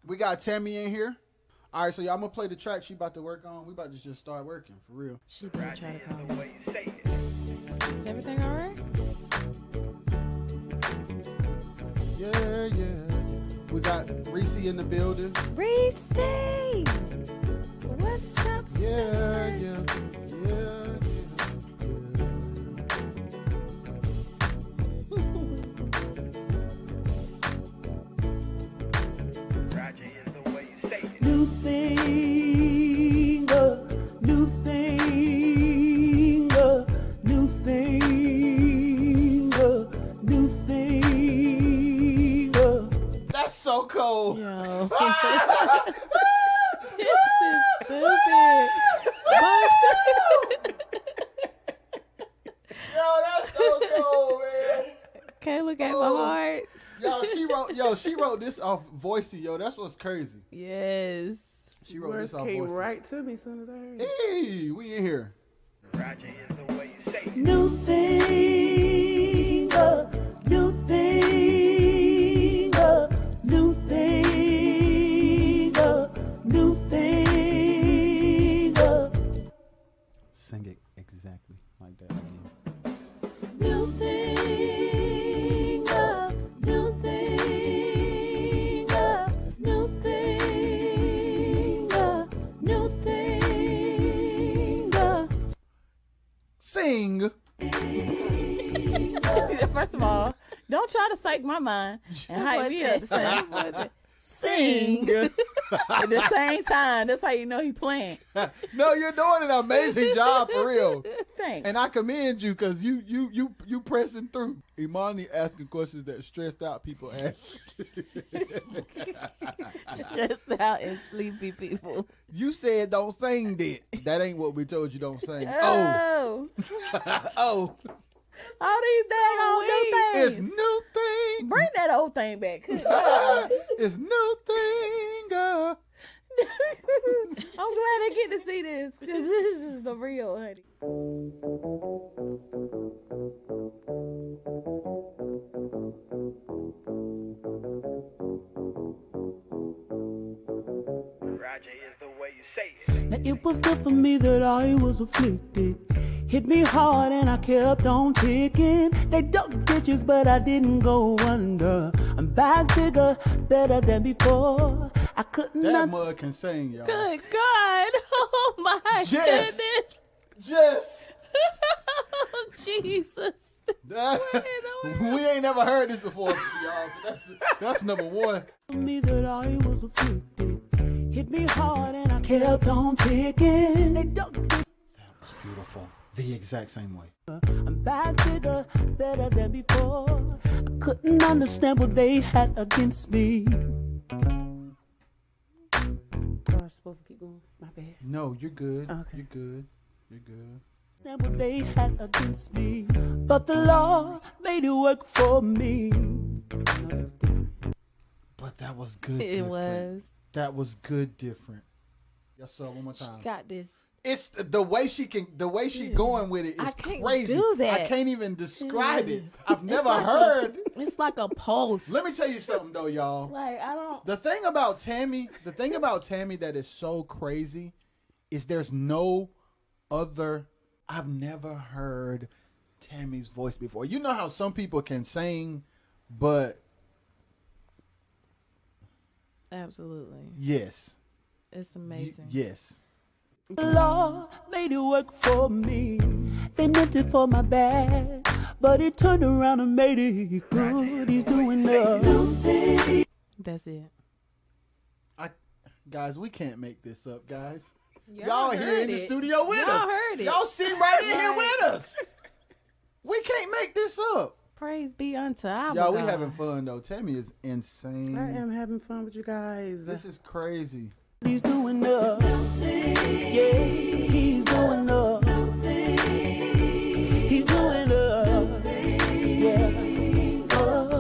We got Tammy in here. All right, so y'all, I'm gonna play the track she about to work on. We about to just start working for real. She did try to call me. Is everything all right? Yeah, yeah, yeah. We got Reese in the building. Reese! What's up, Yeah, sister? yeah, yeah, ROJAY is the way you say it. New thing, new thing, new thing, new thing. That's so cold. Yo. This is stupid. Yo, that's so cold, man. Can't look at my heart. She wrote this off Voicey, yo. That's what's crazy. Yes. She wrote Words this off came Voicey. right to me as soon as I heard it. Hey, we in here. ROJAY is the way you say it. New thing, new thing, new thing, new thing. Sing it exactly like that again. New thing, new thing, new thing, new thing. Sing. First of all, don't try to psych my mind and hype me up. Sing at the same time. That's how you know he playing. No, you're doing an amazing job for real. Thanks. And I commend you because you pressing through. Imani asking questions that stressed out people ask. Stressed out and sleepy people. You said don't sing that. That ain't what we told you don't sing. Oh, Oh. all these daggone new It's things. new thing. Bring that old thing back. It's new thing. I'm glad I get to see this because this is the real, honey. ROJAY is the way you say it. Now it was good for me that I was afflicted. Hit me hard and I kept on ticking. They dug ditches, but I didn't go under. I'm back bigger, better than before. I couldn't. That mud can sing, y'all. Good God. Oh, my Jess. goodness. Jess. Oh, Jesus. We ain't never heard this before, y'all. So that's number one. Me that I was afflicted. Hit me hard and I kept on ticking. They dug ditches. That was beautiful. The exact same way. I'm back bigger, better than before. I couldn't understand what they had against me. I was supposed to keep going. My bad. No, you're good. Okay. You're good. You're good. Understand what they had against me, but the Lord made it work for me. No, that was different. But that was good. It different. was. That was good. Different. Yes, sir. One more time. Got this. It's the way she going with it I is can't crazy. do that. I can't even describe it. I've It's never like heard. It's like a pulse. Let me tell you something though, y'all. Like, I don't. The thing about Tammy that is so crazy is there's no other. I've never heard Tammy's voice before. You know how some people can sing, but Absolutely. yes, It's amazing. yes. The Lord made it work for me. They meant it for my bad, but He turned around and made it good. He's doing the new thing. That's it. Guys, we can't make this up, guys. Y'all Y'all are here heard in the it. studio with Y'all us. heard it. Y'all sitting right in here with us. We can't make this up. Praise be unto our Y'all, we God. having fun though. Tammy is insane. I am having fun with you guys. This is crazy. He's doing the yeah. He's doing the he's doing the yeah. He's doing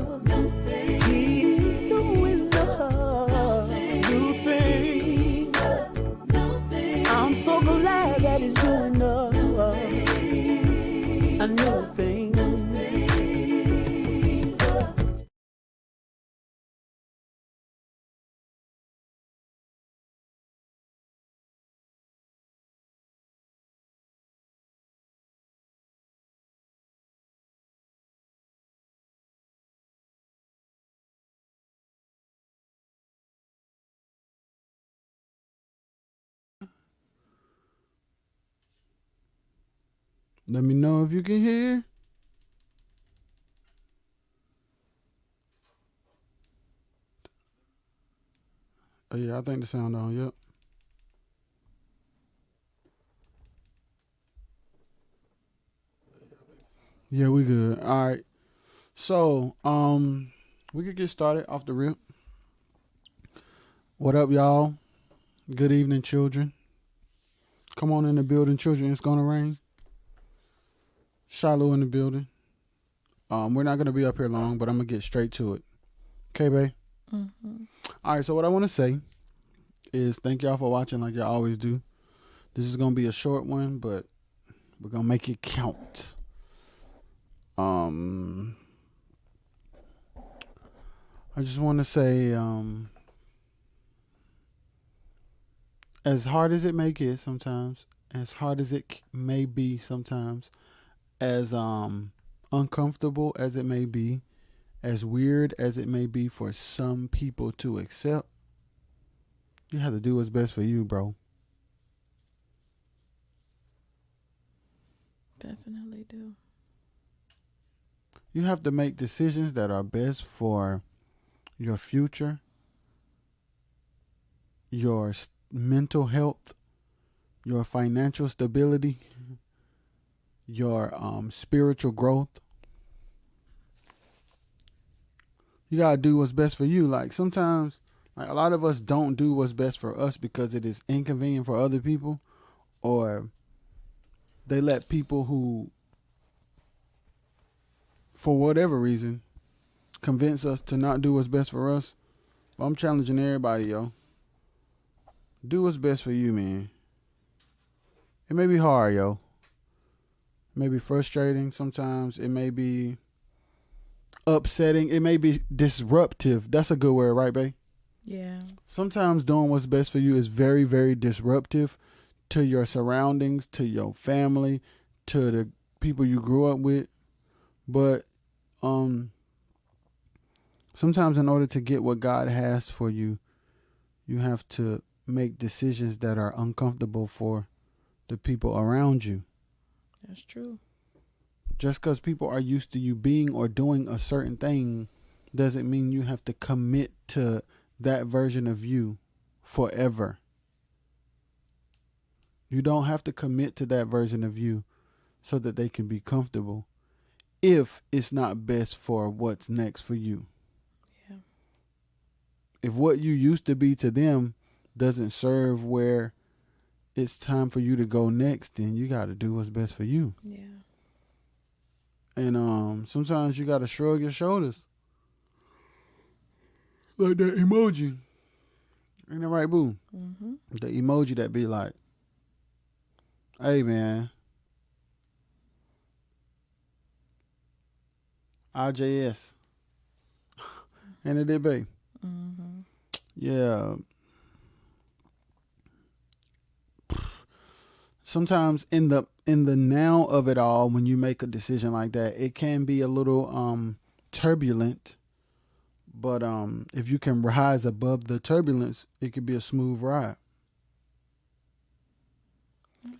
the new thing. I'm so glad that he's doing the a new thing. Let me know if you can hear. Oh, yeah, I think the sound on. Yep. Yeah, we good. All right. So, we could get started off the rip. What up, y'all? Good evening, children. Come on in the building, children. It's gonna rain. Shiloh in the building. We're not gonna be up here long, but I'm gonna get straight to it. Okay, babe? Mm-hmm. All right, so what I want to say is thank y'all for watching like y'all always do. This is gonna be a short one, but we're gonna make it count. I just want to say, as hard as it may get sometimes, as hard as it may be sometimes, as uncomfortable as it may be, as weird as it may be for some people to accept, you have to do what's best for you, bro. Definitely do. You have to make decisions that are best for your future, your mental health, your financial stability, your spiritual growth. You gotta do what's best for you. Like sometimes, like a lot of us don't do what's best for us because it is inconvenient for other people, or they let people who, for whatever reason, convince us to not do what's best for us. But I'm challenging everybody, yo. Do what's best for you, man. It may be hard, yo. It may be frustrating sometimes. It may be upsetting. It may be disruptive. That's a good word, right, babe? Yeah. Sometimes doing what's best for you is very, very disruptive to your surroundings, to your family, to the people you grew up with. But sometimes in order to get what God has for you, you have to make decisions that are uncomfortable for the people around you. That's true. Just because people are used to you being or doing a certain thing doesn't mean you have to commit to that version of you forever. You don't have to commit to that version of you so that they can be comfortable if it's not best for what's next for you. Yeah. If what you used to be to them doesn't serve where it's time for you to go next, then you got to do what's best for you. Yeah. And sometimes you got to shrug your shoulders. Like that emoji. Ain't that right, boo? Mm-hmm. The emoji that be like, hey, man. RJS. And it did be. Mm-hmm. Yeah. Sometimes in the now of it all, when you make a decision like that, it can be a little turbulent. But if you can rise above the turbulence, it could be a smooth ride.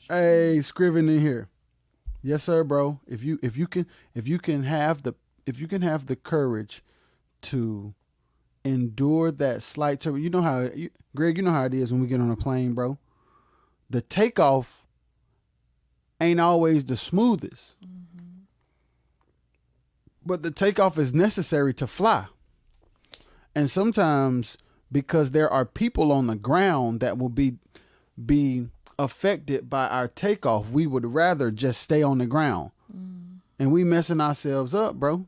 Hey, Scriven in here. Yes, sir, bro. If you can have the courage to endure that slight turbulence, Greg, you know how it is when we get on a plane, bro. The takeoff ain't always the smoothest. Mm-hmm. But the takeoff is necessary to fly. And sometimes because there are people on the ground that will be affected by our takeoff, we would rather just stay on the ground. Mm. And we messing ourselves up, bro.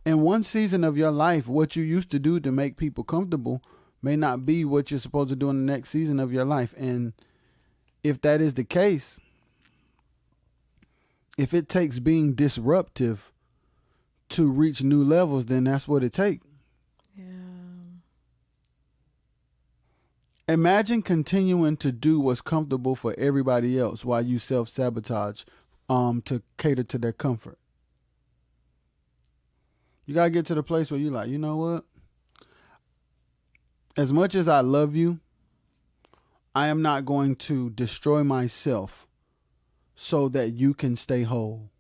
In one season of your life, what you used to do to make people comfortable may not be what you're supposed to do in the next season of your life. And if that is the case, if it takes being disruptive to reach new levels, then that's what it takes. Yeah. Imagine continuing to do what's comfortable for everybody else while you self-sabotage to cater to their comfort. You got to get to the place where you're like, you know what? As much as I love you, I am not going to destroy myself so that you can stay whole.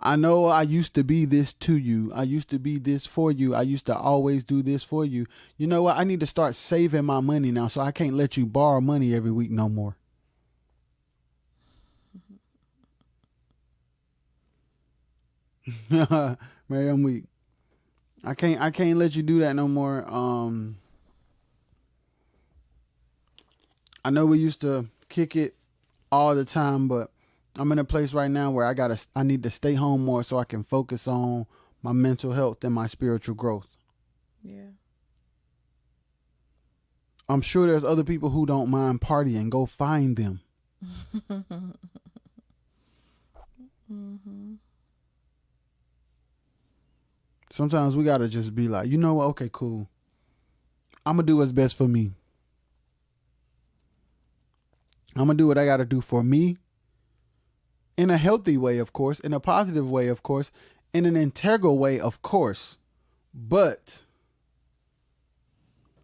I know I used to be this to you. I used to be this for you. I used to always do this for you. You know what? I need to start saving my money now, so I can't let you borrow money every week no more. Mary, I'm weak. I can't let you do that no more. I know we used to kick it all the time, but I'm in a place right now where I need to stay home more so I can focus on my mental health and my spiritual growth. Yeah. I'm sure there's other people who don't mind partying. Go find them. Sometimes we got to just be like, you know what? Okay, cool. I'm going to do what's best for me. I'm going to do what I got to do for me. In a healthy way, of course. In a positive way, of course. In an integral way, of course. But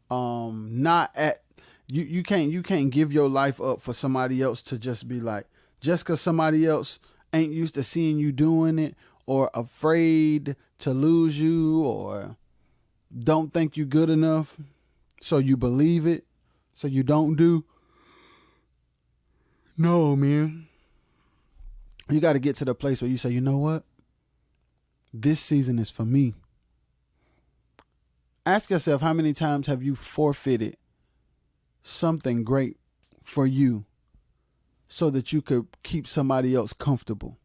not at you can't give your life up for somebody else to just be like, just because somebody else ain't used to seeing you doing it, or afraid to lose you, or don't think you good enough, so you believe it, so you don't do. No, man. You got to get to the place where you say, you know what? This season is for me. Ask yourself, how many times have you forfeited something great for you so that you could keep somebody else comfortable,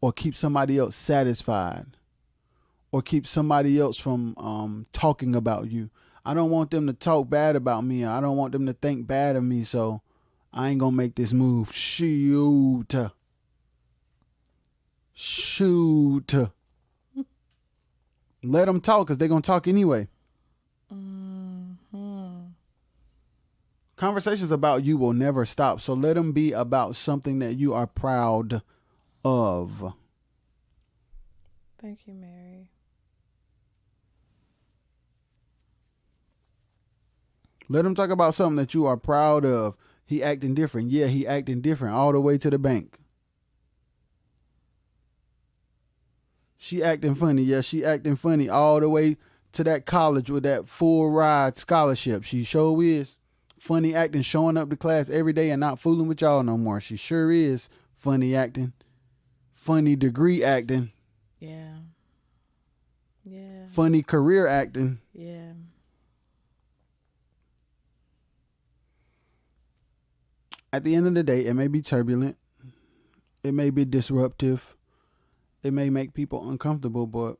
or keep somebody else satisfied, or keep somebody else from talking about you? I don't want them to talk bad about me. I don't want them to think bad of me, so I ain't gonna make this move. Shoot. Let them talk, because they're gonna talk anyway. Conversations about you will never stop, so let them be about something that you are proud of. Thank you, Mary. Let them talk about something that you are proud of. He acting different. Yeah, he acting different all the way to the bank. She acting funny. Yeah, she acting funny all the way to that college with that full ride scholarship. She sure is. Funny acting, showing up to class every day and not fooling with y'all no more. She sure is funny acting. Funny degree acting. Yeah. Yeah. Funny career acting. Yeah. At the end of the day, it may be turbulent. It may be disruptive. It may make people uncomfortable, but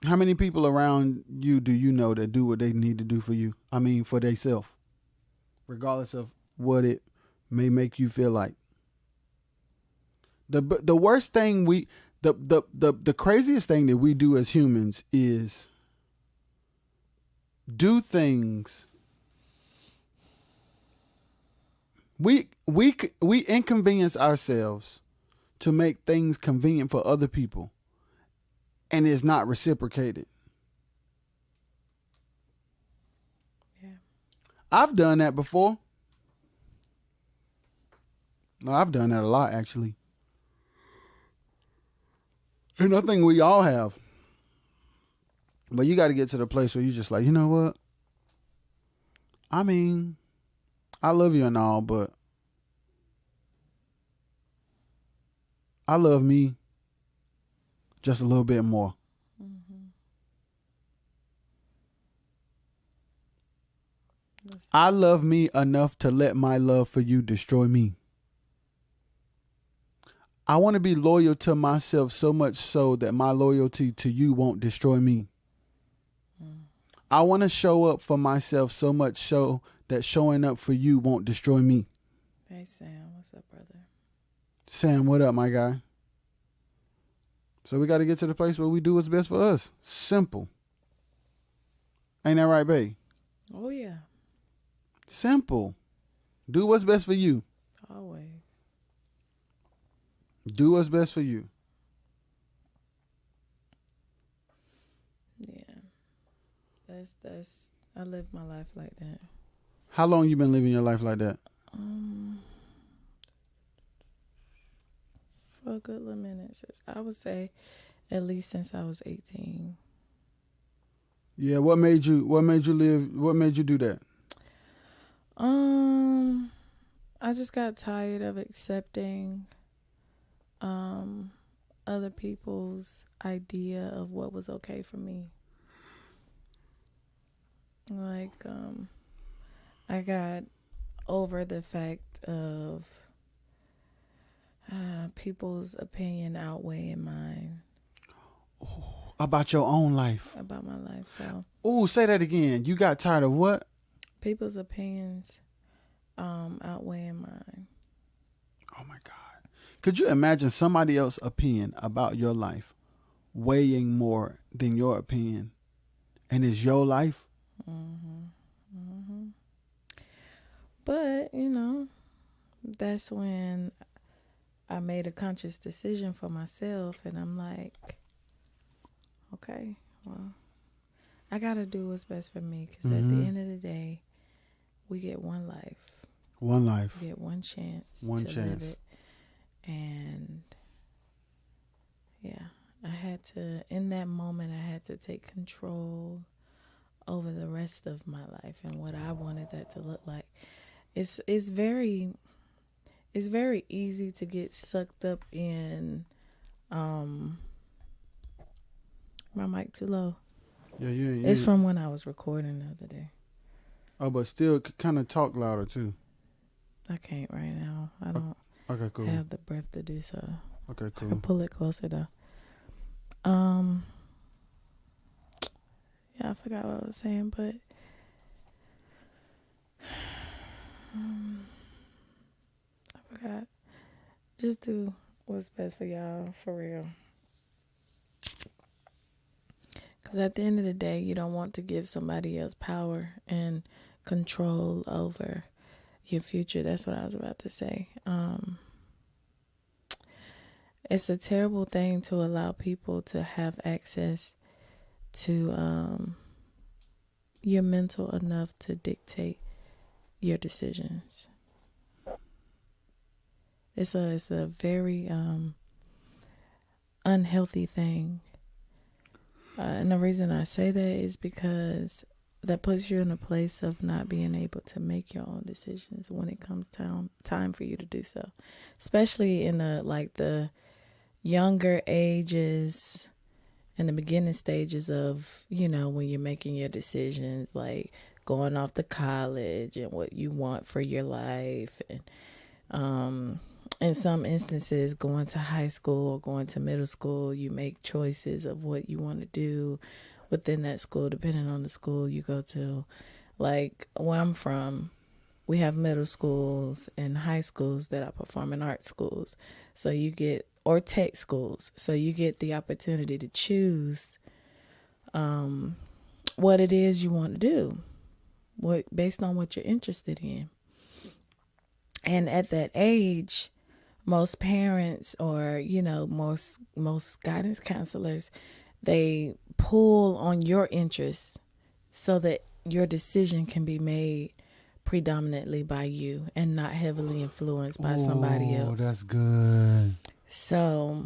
how many people around you do you know that do what they need to do for you? I mean, for themselves, regardless of what it may make you feel like. The worst thing the craziest thing that we do as humans is do things. We inconvenience ourselves to make things convenient for other people, and it's not reciprocated. Yeah. I've done that before. No, I've done that a lot, actually. And I think we all have. But you got to get to the place where you're just like, you know what? I mean, I love you and all, but I love me just a little bit more. I love me enough to let my love for you destroy me. I want to be loyal to myself so much so that my loyalty to you won't destroy me. I want to show up for myself so much so that showing up for you won't destroy me. Hey, Sam. What's up, brother? Sam, what up, my guy? So we got to get to the place where we do what's best for us. Simple. Ain't that right, babe? Oh, yeah. Simple. Do what's best for you. Always. Do what's best for you. Yeah. That's I live my life like that. How long you been living your life like that? For a good little minute, I would say at least since I was 18. Yeah, what made you do that? I just got tired of accepting other people's idea of what was okay for me. Like, I got over the fact of people's opinion outweighing mine. About your own life. About my life, so. Oh, say that again. You got tired of what? People's opinions outweighing mine. Oh my God. Could you imagine somebody else's opinion about your life weighing more than your opinion? And it's your life? But, that's when I made a conscious decision for myself, and I'm like, okay, well, I got to do what's best for me, because at the end of the day, we get one life. One life. We get one chance One to chance. live it. And, yeah, in that moment, I had to take control over the rest of my life and what I wanted that to look like. It's very easy to get sucked up in my mic too low. Yeah. It's from when I was recording the other day. Oh, but still kind of talk louder too. I can't right now. I don't Okay, cool. have the breath to do so. Okay, I cool. can pull it closer though. Yeah, I forgot what I was saying, but I forgot. Just do what's best for y'all, for real. Because at the end of the day, you don't want to give somebody else power and control over your future. That's what I was about to say. It's a terrible thing to allow people to have access to your mental enough to dictate your decisions. It's a very unhealthy thing. And the reason I say that is because that puts you in a place of not being able to make your own decisions when it comes time for you to do so. Especially in the younger ages and the beginning stages of, when you're making your decisions, like going off to college and what you want for your life, and in some instances going to high school or going to middle school, you make choices of what you want to do within that school, depending on the school you go to. Like where I'm from, we have middle schools and high schools that are performing arts schools. So you get, or tech schools. So you get the opportunity to choose what it is you want to do, based on what you're interested in. And at that age, most parents or, most guidance counselors, they pull on your interests so that your decision can be made predominantly by you and not heavily influenced by somebody else. Oh, that's good. So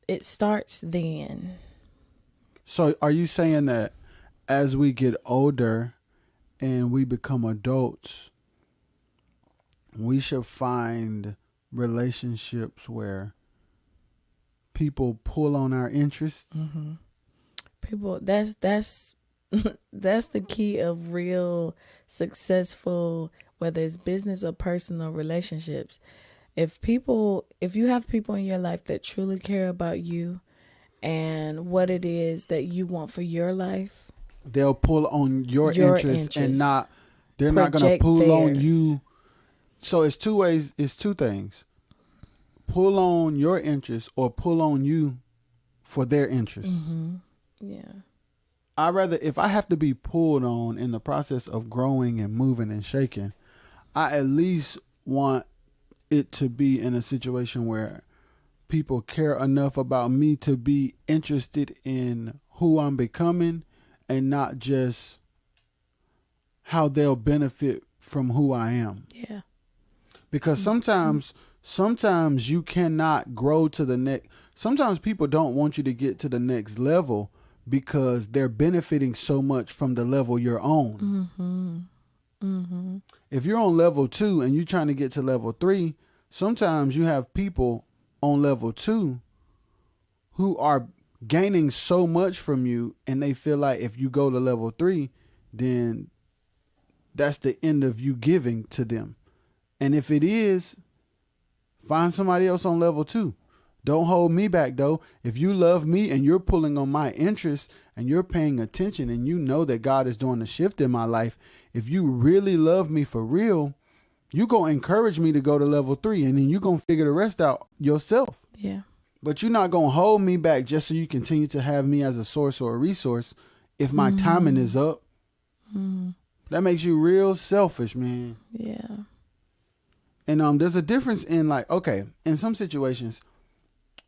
it starts then. So are you saying that as we get older and we become adults, we should find relationships where people pull on our interests? Mm-hmm. People, that's that's the key of real successful, whether it's business or personal relationships. If you have people in your life that truly care about you and what it is that you want for your life, they'll pull on your interests and they're not going to pull on you. So it's two ways. It's two things. Pull on your interests or pull on you for their interests. Mm-hmm. Yeah. If I have to be pulled on in the process of growing and moving and shaking, I at least want it to be in a situation where people care enough about me to be interested in who I'm becoming and not just how they'll benefit from who I am. Yeah. Because sometimes you cannot grow to the next. Sometimes people don't want you to get to the next level because they're benefiting so much from the level you're on. Mm-hmm. Mm-hmm. If you're on level 2 and you're trying to get to level 3, sometimes you have people on level 2 who are gaining so much from you, and they feel like if you go to level 3, then that's the end of you giving to them. And if it is, find somebody else on level 2. Don't hold me back, though. If you love me and you're pulling on my interests and you're paying attention and you know that God is doing a shift in my life, if you really love me for real, you going to encourage me to go to level 3, and then you going to figure the rest out yourself. Yeah. But you're not going to hold me back just so you continue to have me as a source or a resource if my timing is up. That makes you real selfish, man. Yeah. And there's a difference in, like, okay, in some situations,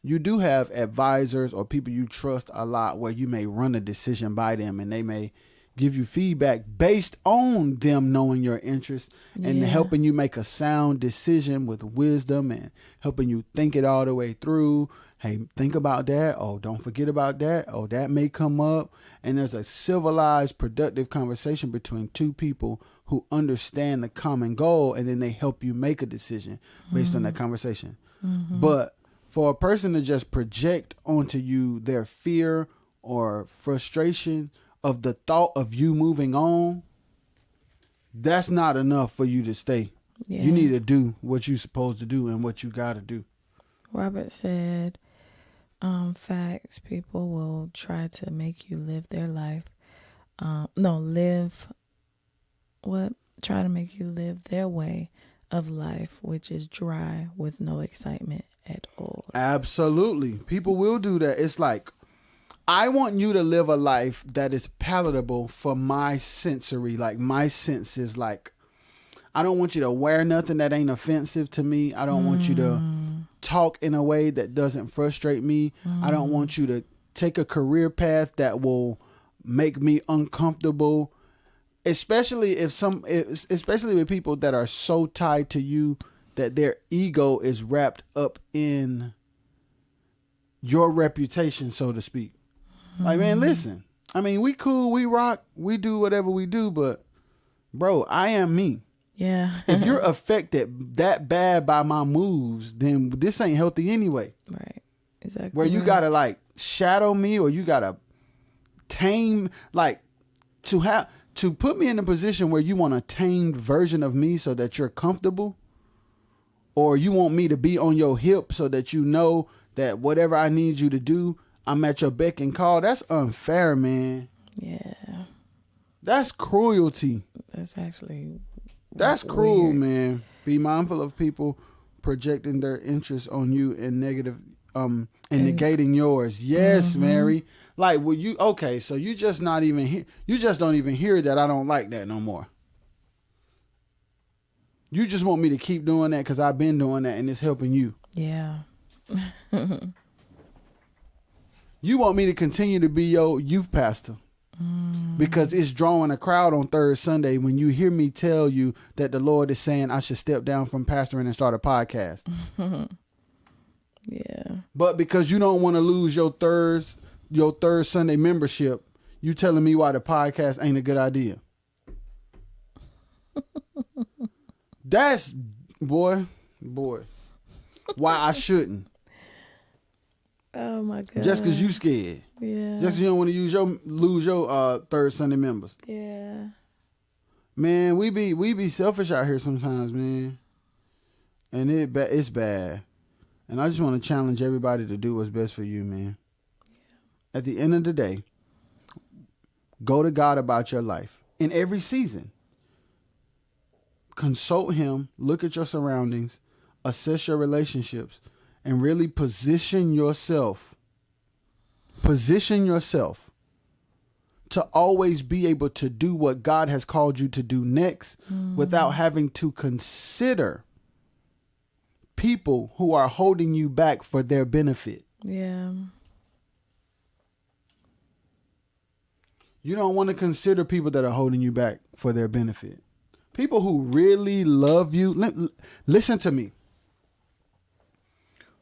you do have advisors or people you trust a lot where you may run a decision by them and they may give you feedback based on them knowing your interests and helping you make a sound decision with wisdom and helping you think it all the way through. Hey, think about that. Oh, don't forget about that. Oh, that may come up. And there's a civilized, productive conversation between two people who understand the common goal, and then they help you make a decision based on that conversation. But for a person to just project onto you their fear or frustration of the thought of you moving on, that's not enough for you to stay. Yeah. You need to do what you're supposed to do and what you got to do. Robert said, facts, people will try to make you live their life. Try to make you live their way of life, which is dry with no excitement at all. Absolutely. People will do that. It's like, I want you to live a life that is palatable for my sensory, like my senses. Like, I don't want you to wear nothing that ain't offensive to me. I don't want you to talk in a way that doesn't frustrate me. I don't want you to take a career path that will make me uncomfortable. Especially especially with people that are so tied to you that their ego is wrapped up in your reputation, so to speak. Like, man, listen, I mean, we cool, we rock, we do whatever we do, but bro, I am me. Yeah. If you're affected that bad by my moves, then this ain't healthy anyway. Right. Exactly. Where you gotta like shadow me, or you gotta tame, like to put me in a position where you want a tamed version of me so that you're comfortable, or you want me to be on your hip so that you know that whatever I need you to do, I'm at your beck and call. That's unfair, man. Yeah. That's cruelty. That's cruel, weird. man. Be mindful of people projecting their interests on you in negative, and negating yours. Yes, Mary. Like, well, okay, so you just not even you just don't even hear that I don't like that no more. You just want me to keep doing that because I've been doing that and it's helping you. Yeah. You want me to continue to be your youth pastor because it's drawing a crowd on third Sunday when you hear me tell you that the Lord is saying I should step down from pastoring and start a podcast. Yeah. But because you don't want to lose your third Sunday membership, you telling me why the podcast ain't a good idea. That's boy. Why I shouldn't. Oh my God. Just because you scared. Yeah. Just because you don't want to lose your third Sunday members. Yeah. Man, we be selfish out here sometimes, man. And it's bad. And I just want to challenge everybody to do what's best for you, man. Yeah. At the end of the day, go to God about your life in every season. Consult Him, look at your surroundings, assess your relationships, and really position yourself to always be able to do what God has called you to do next without having to consider people who are holding you back for their benefit. Yeah. You don't want to consider people that are holding you back for their benefit. People who really love you. Listen to me.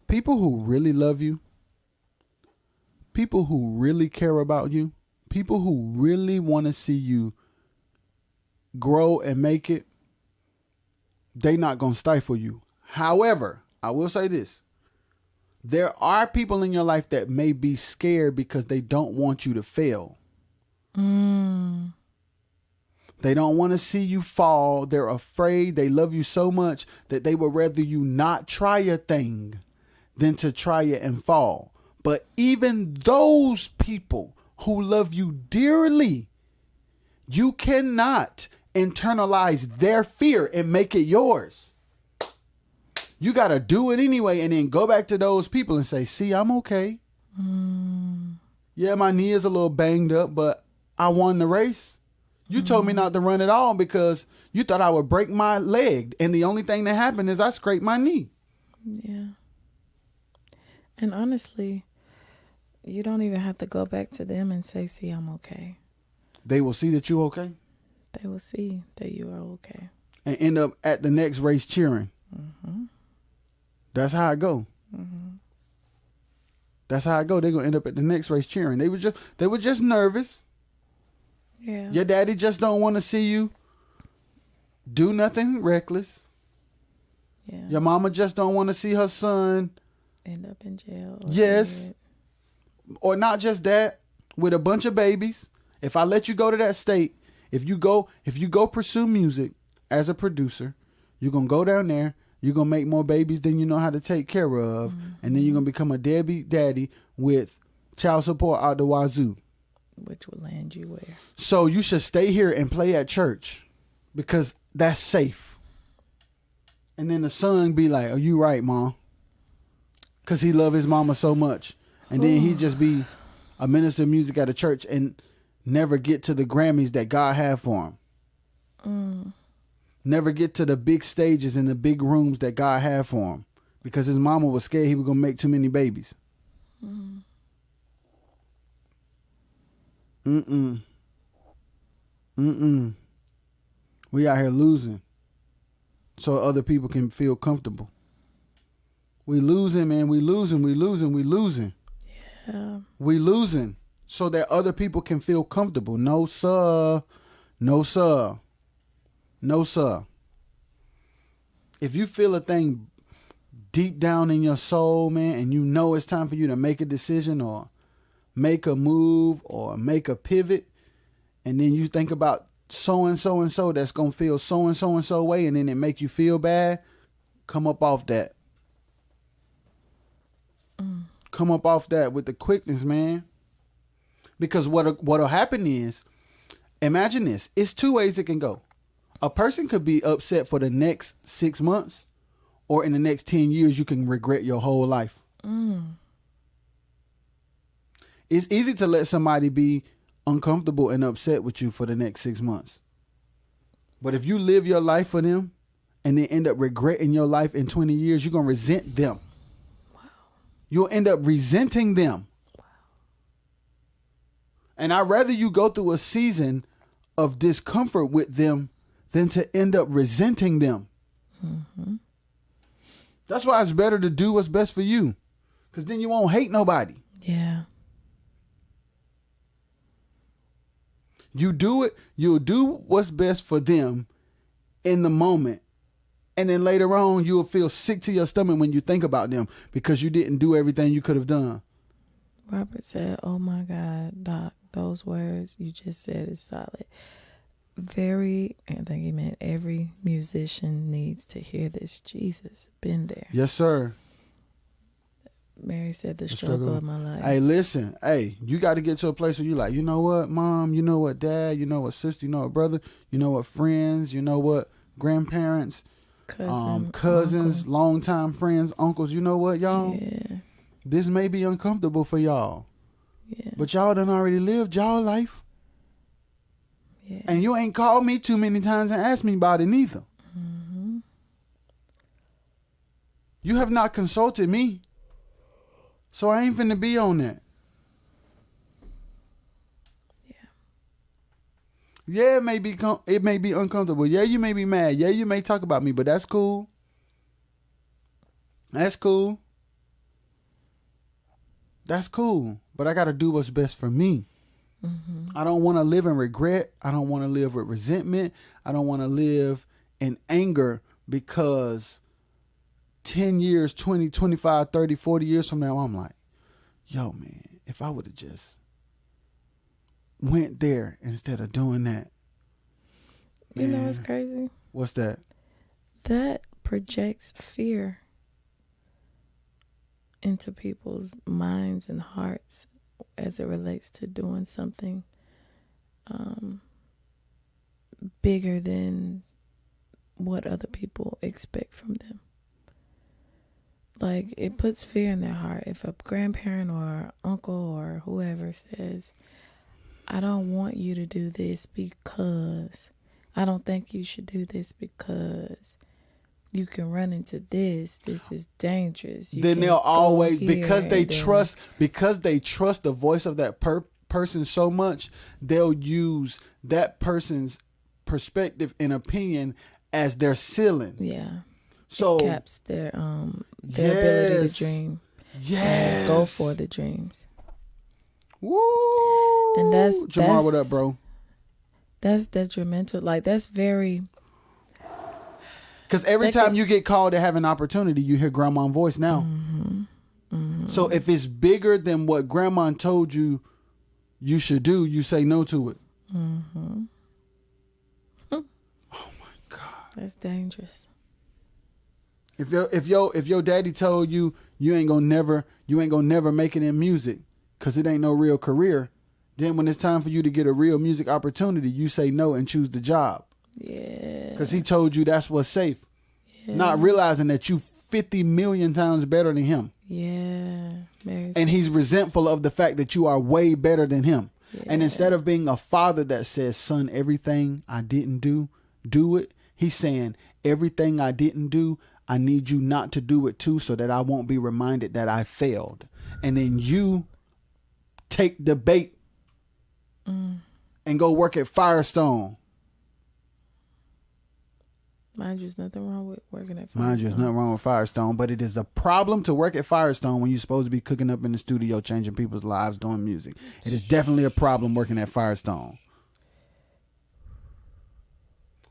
People who really love you. People who really care about you. People who really want to see you grow and make it. They not going to stifle you. However, I will say this. There are people in your life that may be scared because they don't want you to fail. They don't want to see you fall. They're afraid. They love you so much that they would rather you not try a thing than to try it and fall. But even those people who love you dearly, you cannot internalize their fear and make it yours. You got to do it anyway and then go back to those people and say, see, I'm okay. Yeah, my knee is a little banged up, but I won the race. You told me not to run at all because you thought I would break my leg. And the only thing that happened is I scraped my knee. Yeah. And honestly, you don't even have to go back to them and say, see, I'm okay. They will see that you okay. They will see that you are okay. And end up at the next race cheering. That's how I go. That's how I go. They're going to end up at the next race cheering. They were just nervous. Yeah. Your daddy just don't want to see you do nothing reckless. Yeah. Your mama just don't want to see her son End up in jail. Yes. Dead. Or not just that, with a bunch of babies. If I let you go to that state, if you go pursue music as a producer, you're going to go down there, you're going to make more babies than you know how to take care of, and then you're going to become a deadbeat daddy with child support out the wazoo. Which will land you where? So you should stay here and play at church because that's safe. And then the son be like, "Oh, you right, Mom," because he love his mama so much. And then he just be a minister of music at a church and never get to the Grammys that God had for him. Never get to the big stages and the big rooms that God had for him because his mama was scared he was going to make too many babies. We out here losing so other people can feel comfortable. We losing, man. We losing. Yeah. We losing so that other people can feel comfortable. No, sir. No, sir. No, sir. If you feel a thing deep down in your soul, man, and you know it's time for you to make a decision or make a move or make a pivot, and then you think about so and so and so that's going to feel so and so and so way, and then it make you feel bad, come up off that. Come up off that with the quickness, man. Because what'll happen is, imagine this. It's two ways it can go. A person could be upset for the next 6 months, or in the next 10 years, you can regret your whole life. It's easy to let somebody be uncomfortable and upset with you for the next 6 months. But if you live your life for them and then end up regretting your life in 20 years, you're going to resent them. You'll end up resenting them. And I'd rather you go through a season of discomfort with them than to end up resenting them. That's why it's better to do what's best for you. Because then you won't hate nobody. Yeah. You do it, you'll do what's best for them in the moment. And then later on, you'll feel sick to your stomach when you think about them because you didn't do everything you could have done. Robert said, "Oh my God, Doc, those words you just said is solid." I think he meant every musician needs to hear this. Jesus, been there. Yes, sir. Mary said, the struggle of my life. Hey, listen. Hey, you got to get to a place where you like, you know what, Mom? You know what, Dad? You know what, sister? You know what, brother? You know what, friends? You know what, grandparents? Cousins, uncle. longtime friends, uncles. You know what, y'all? Yeah. This may be uncomfortable for y'all. Yeah. But y'all done already lived y'all life. Yeah. And you ain't called me too many times and asked me about it neither. You have not consulted me. So I ain't finna be on that. Yeah. Yeah, it may be uncomfortable. Yeah, you may be mad. Yeah, you may talk about me, but that's cool. That's cool. That's cool. But I got to do what's best for me. I don't want to live in regret. I don't want to live with resentment. I don't want to live in anger because 10 years, 20, 25, 30, 40 years from now, I'm like, yo, man, if I would have just went there instead of doing that. You know Man, what's crazy? what's that? That projects fear into people's minds and hearts as it relates to doing something bigger than what other people expect from them. Like, it puts fear in their heart. If a grandparent or uncle or whoever says, I don't want you to do this because, I don't think you should do this because you can run into this is dangerous. Then they'll always, because they trust the voice of that person so much, they'll use that person's perspective and opinion as their ceiling. Yeah. So it caps their ability to dream. Yes. And go for the dreams. Woo. And that's Jamar, what up, bro? That's detrimental. Like, that's very. Because every time you get called to have an opportunity, you hear grandma's voice now. So if it's bigger than what grandma told you you should do, you say no to it. Oh my God. That's dangerous. If your daddy told you ain't gonna never make it in music because it ain't no real career, then when it's time for you to get a real music opportunity, you say no and choose the job. Yeah. Because he told you that's what's safe. Yeah. Not realizing that you 50 million times better than him. Yeah. And he's resentful of the fact that you are way better than him. Yeah. And instead of being a father that says, son, everything I didn't do it. He's saying, everything I didn't do, I need you not to do it too, so that I won't be reminded that I failed. And then you take the bait and go work at Firestone. Mind you, there's nothing wrong with working at Firestone. Mind you, there's nothing wrong with Firestone, but it is a problem to work at Firestone when you're supposed to be cooking up in the studio, changing people's lives, doing music. It is definitely a problem working at Firestone.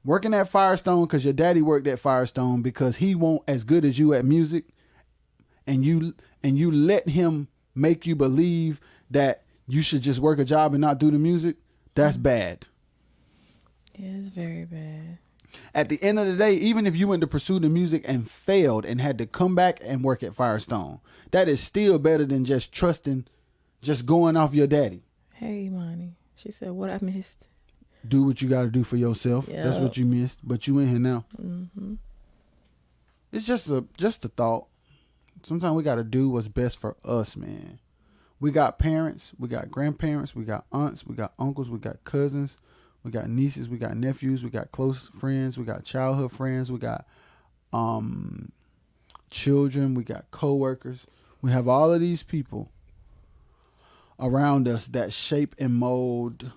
Working at Firestone because your daddy worked at Firestone because he won't as good as you at music, and you let him make you believe that you should just work a job and not do the music. That's bad. Yeah, it's very bad. At the end of the day, even if you went to pursue the music and failed and had to come back and work at Firestone, that is still better than just trusting, just going off your daddy. Hey, Imani. She said, what I missed. Do what you got to do for yourself. Yep. That's what you missed, but you in here now. It's just a thought. Sometimes we got to do what's best for us, man. We got parents, we got grandparents, we got aunts, we got uncles, we got cousins, we got nieces, we got nephews, we got close friends, we got childhood friends, we got children, we got coworkers. We have all of these people around us that shape and mold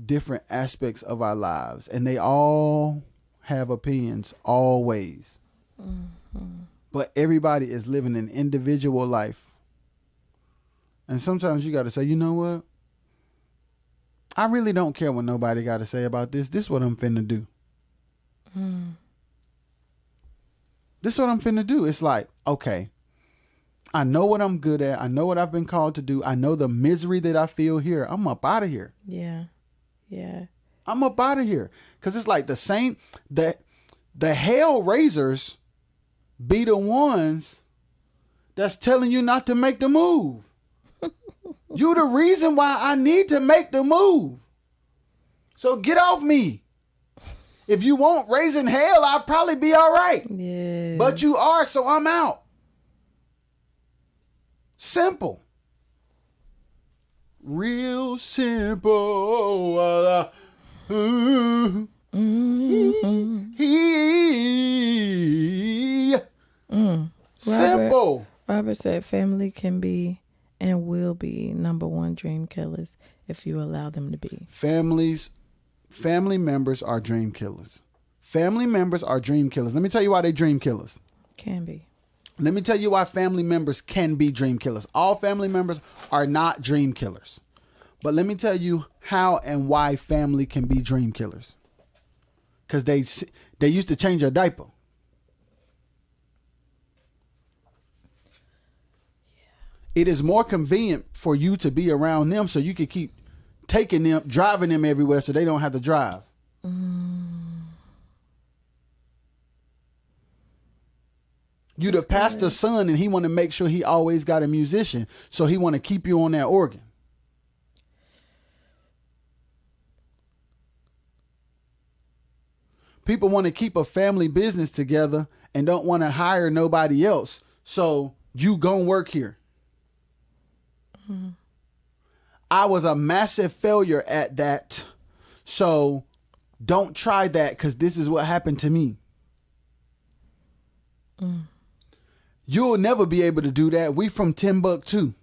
different aspects of our lives, and they all have opinions always. But everybody is living an individual life. And sometimes you got to say, you know what? I really don't care what nobody got to say about this. This is what I'm finna do. This is what I'm finna do. It's like, okay, I know what I'm good at. I know what I've been called to do. I know the misery that I feel here. I'm up out of here. Yeah. Yeah. I'm up out of here. Because it's like the same, that the hell raisers be the ones that's telling you not to make the move. You the reason why I need to make the move. So get off me. If you won't raising hell, I'll probably be all right. Yeah. But you are, so I'm out. Simple. Real simple. Simple. Robert said family can be and will be number one dream killers if you allow them to be. Families family members are dream killers. Family members are dream killers. Let me tell you why they dream killers. Can be. Let me tell you why family members can be dream killers. All family members are not dream killers. But let me tell you how and why family can be dream killers. Because they used to change your diaper. It is more convenient for you to be around them so you can keep taking them, driving them everywhere so they don't have to drive. You the pastor's son and he want to make sure he always got a musician. So he want to keep you on that organ. People want to keep a family business together and don't want to hire nobody else. So you gonna work here. Mm-hmm. I was a massive failure at that. So don't try that because this is what happened to me. You'll never be able to do that. We from Timbuktu.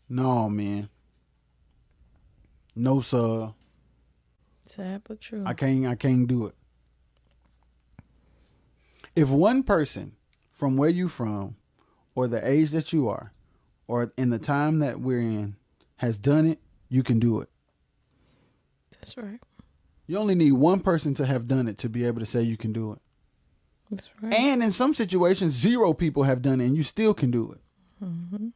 No, man. No, sir. Sad but true. I can't do it. If one person from where you from or the age that you are or in the time that we're in has done it, you can do it. That's right. You only need one person to have done it to be able to say you can do it. That's right. And in some situations, 0 people have done it and you still can do it. Mm-hmm.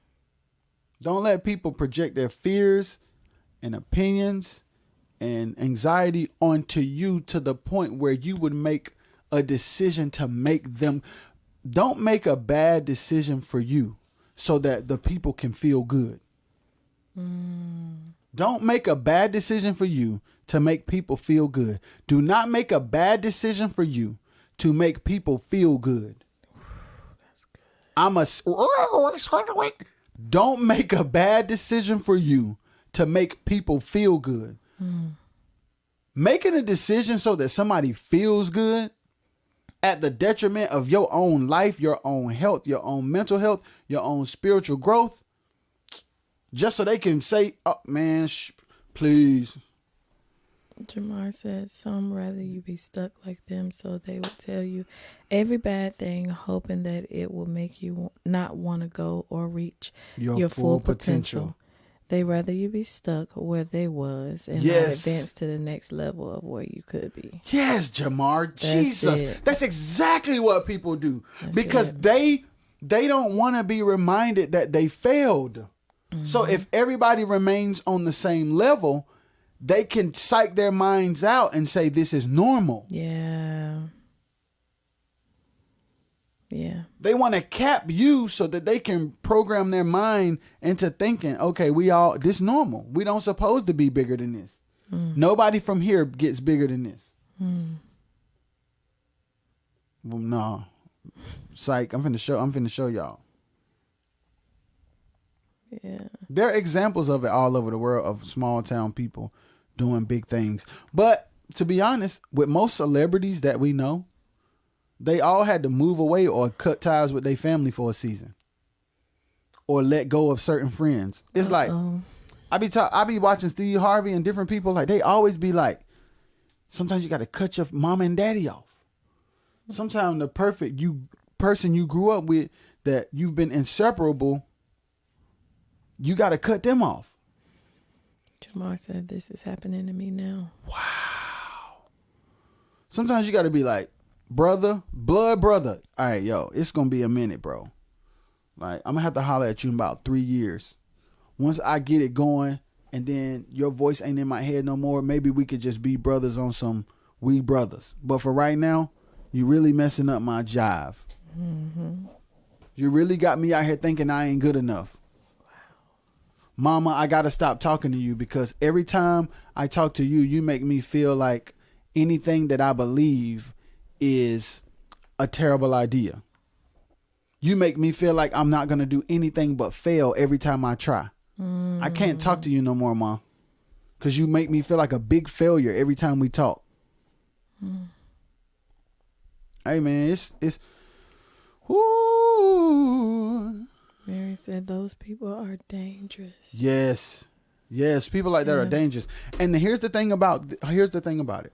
Don't let people project their fears and opinions and anxiety onto you to the point where you would make a decision to make them. Don't make a bad decision for you so that the people can feel good. Don't make a bad decision for you to make people feel good. Do not make a bad decision for you to make people feel good. That's good. Don't make a bad decision for you to make people feel good. Making a decision so that somebody feels good at the detriment of your own life, your own health, your own mental health, your own spiritual growth, just so they can say, oh, man, please. Jamar said, some rather you be stuck like them so they would tell you every bad thing, hoping that it will make you not want to go or reach your full potential. They rather you be stuck where they was and not advance to the next level of where you could be. Yes, Jamar. Jesus. That's exactly what people do. Because they don't want to be reminded that they failed. So if everybody remains on the same level, they can psych their minds out and say this is normal. Yeah. Yeah. They want to cap you so that they can program their mind into thinking, okay, this normal. We don't supposed to be bigger than this. Nobody from here gets bigger than this. Well, no. Psych, I'm finna show y'all. Yeah. There are examples of it all over the world of small town people doing big things. But to be honest, with most celebrities that we know, they all had to move away or cut ties with their family for a season or let go of certain friends. It's like, I be watching Steve Harvey and different people, like they always be like, sometimes you got to cut your mama and daddy off. Sometimes the perfect person you grew up with that you've been inseparable, you got to cut them off. Jamar said, this is happening to me now. Wow. Sometimes you got to be like, blood brother. All right, yo, it's going to be a minute, bro. Like, I'm going to have to holler at you in about 3 years. Once I get it going and then your voice ain't in my head no more, maybe we could just be brothers on some we brothers. But for right now, you really messing up my jive. You really got me out here thinking I ain't good enough. Mama, I got to stop talking to you because every time I talk to you, you make me feel like anything that I believe is a terrible idea. You make me feel like I'm not going to do anything but fail every time I try. I can't talk to you no more, Ma, because you make me feel like a big failure every time we talk. Hey, man, it's whoo. Very said those people are dangerous. Yes. Yes, people like that are dangerous. And here's the thing about it.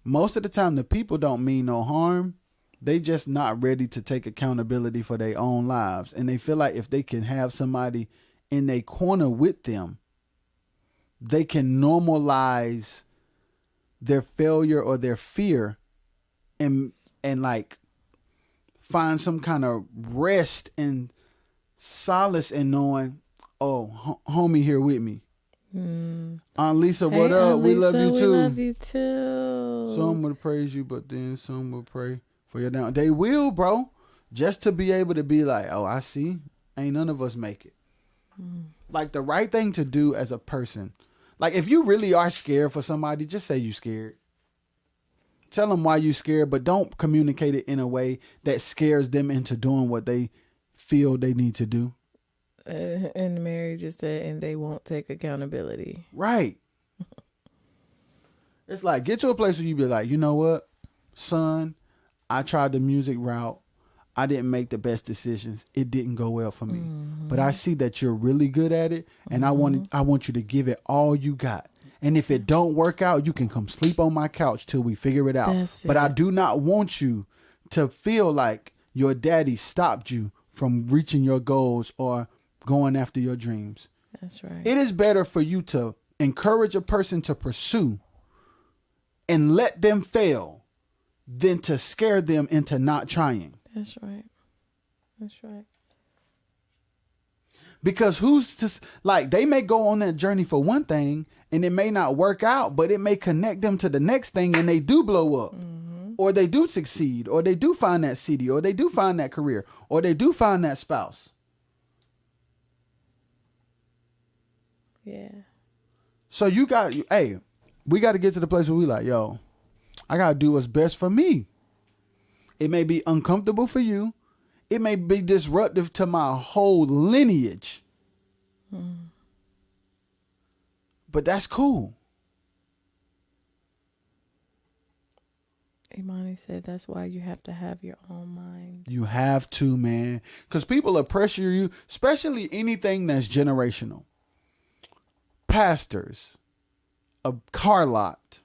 Most of the time, the people don't mean no harm. They just not ready to take accountability for their own lives. And they feel like if they can have somebody in their corner with them, they can normalize their failure or their fear and like find some kind of rest and solace in knowing, oh, homie here with me. Aunt Lisa, what Hey, up? Aunt We love Lisa, you too. We love you too. Some will praise you, but then some will pray for your down. They will, bro. Just to be able to be like, oh, I see. Ain't none of us make it. Like the right thing to do as a person. Like if you really are scared for somebody, just say you scared. Tell them why you scared, but don't communicate it in a way that scares them into doing what they feel they need to do. And Mary just said, and they won't take accountability. Right. It's like, get to a place where you be like, you know what, son, I tried the music route. I didn't make the best decisions. It didn't go well for me. But I see that you're really good at it, and I want you to give it all you got. And if it don't work out, you can come sleep on my couch till we figure it out. But I do not want you to feel like your daddy stopped you from reaching your goals or going after your dreams. That's right. It is better for you to encourage a person to pursue and let them fail than to scare them into not trying. That's right. That's right. Because who's to, like, they may go on that journey for one thing and it may not work out, but it may connect them to the next thing and they do blow up. Or they do succeed, or they do find that city, or they do find that career, or they do find that spouse. Yeah. So we got to get to the place where we like, yo, I got to do what's best for me. It may be uncomfortable for you. It may be disruptive to my whole lineage. But that's cool. Imani said that's why you have to have your own mind. You have to, man. Because people will pressure you, especially anything that's generational. Pastors, a car lot,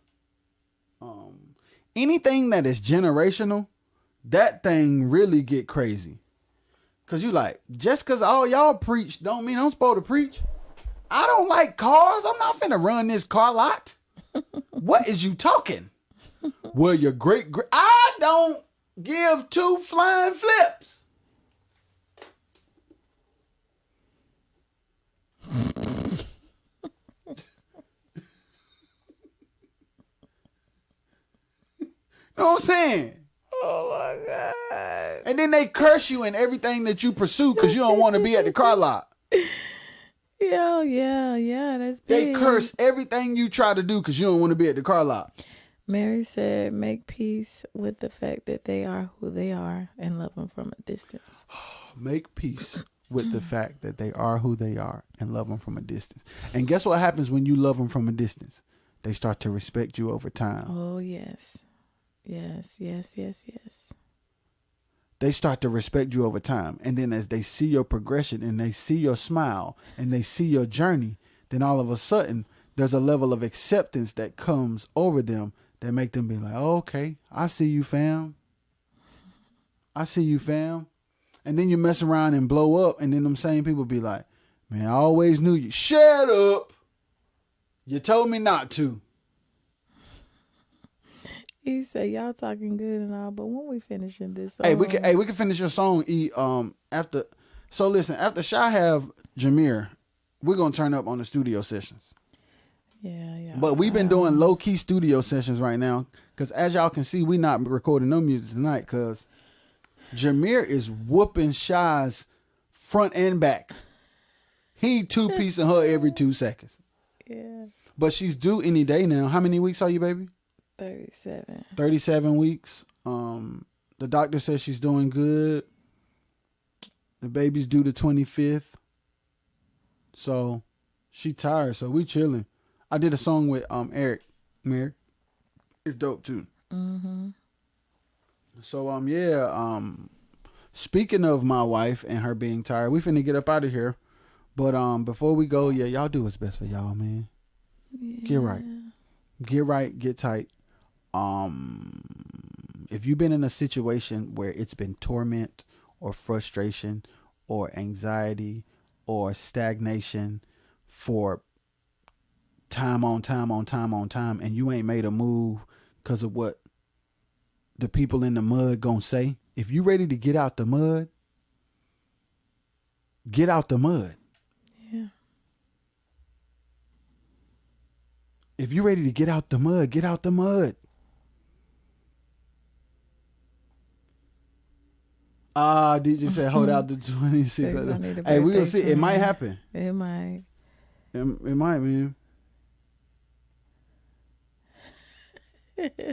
anything that is generational, that thing really get crazy. Because you like, just because all y'all preach don't mean I'm supposed to preach. I don't like cars. I'm not finna run this car lot. What is you talking? Well, your great I don't give two flying flips. You know what I'm saying? Oh my God. And then they curse you in everything that you pursue because you don't want to be at the car lot. Yeah, that's big. They curse everything you try to do because you don't want to be at the car lot. Mary said, make peace with the fact that they are who they are and love them from a distance. Make peace with the fact that they are who they are and love them from a distance. And guess what happens when you love them from a distance? They start to respect you over time. Oh, yes. Yes. They start to respect you over time. And then as they see your progression and they see your smile and they see your journey, then all of a sudden there's a level of acceptance that comes over them that make them be like, oh, okay, I see you, fam. I see you, fam. And then you mess around and blow up and then them same people be like, man, I always knew you. Shut up. You told me not to. He said, y'all talking good and all, but when we finishing this song? Hey, we can finish your song, E. After. So listen, after Shy have Jameer, we're gonna turn up on the studio sessions. Yeah. But we've been doing low key studio sessions right now, because as y'all can see, we not recording no music tonight, because Jameer is whooping Shy's front and back. He two-piecing her every 2 seconds. Yeah. But she's due any day now. How many weeks are you, baby? 37. 37 weeks. The doctor says she's doing good. The baby's due the 25th. So she tired. So we chilling. I did a song with Eric. Mary. It's dope too. Mm-hmm. So Speaking of my wife and her being tired, we finna get up out of here. But before we go, yeah, y'all do what's best for y'all, man. Get right. Get right, get tight. If you've been in a situation where it's been torment or frustration or anxiety or stagnation for time on time on time on time, and you ain't made a move because of what the people in the mud gonna say, if you ready to get out the mud, get out the mud. Yeah. If you ready to get out the mud, get out the mud. DJ said hold out the 26. Hey, we gonna see. It might happen. It might. It might, man.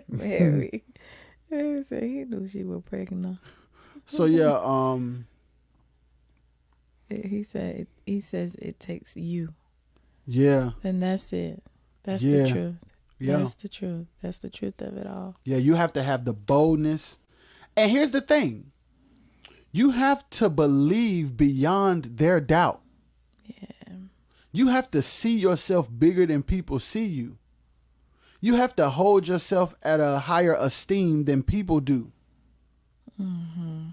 Mary said he knew she was pregnant. So yeah, He says it takes you. Yeah. And that's it. That's Yeah. the truth. Yeah. That's the truth. That's the truth of it all. Yeah, you have to have the boldness. And here's the thing. You have to believe beyond their doubt. Yeah. You have to see yourself bigger than people see you. You have to hold yourself at a higher esteem than people do. Mm-hmm.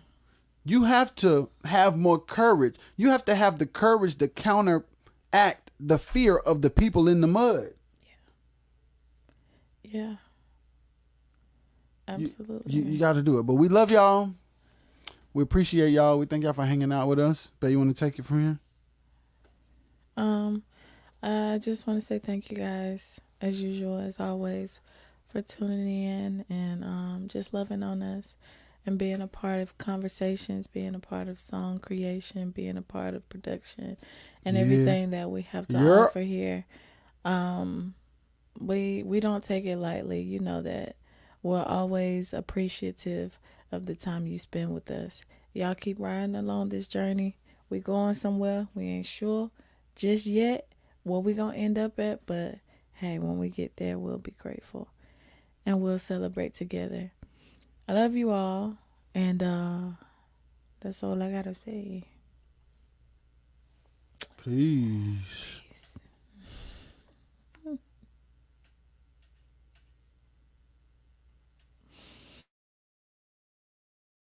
You have to have more courage. You have to have the courage to counteract the fear of the people in the mud. Yeah. Absolutely. You got to do it. But we love y'all. We appreciate y'all. We thank y'all for hanging out with us. Babe, you want to take it from here? I just want to say thank you guys, as usual, as always, for tuning in and just loving on us and being a part of conversations, being a part of song creation, being a part of production, and everything that we have to offer here. We don't take it lightly. You know that. We're always appreciative of the time you spend with us. Y'all keep riding along this journey. We going somewhere. We ain't sure just yet where we gonna end up at, but hey, when we get there, we'll be grateful and we'll celebrate together. I love you all, and that's all I gotta say. Peace.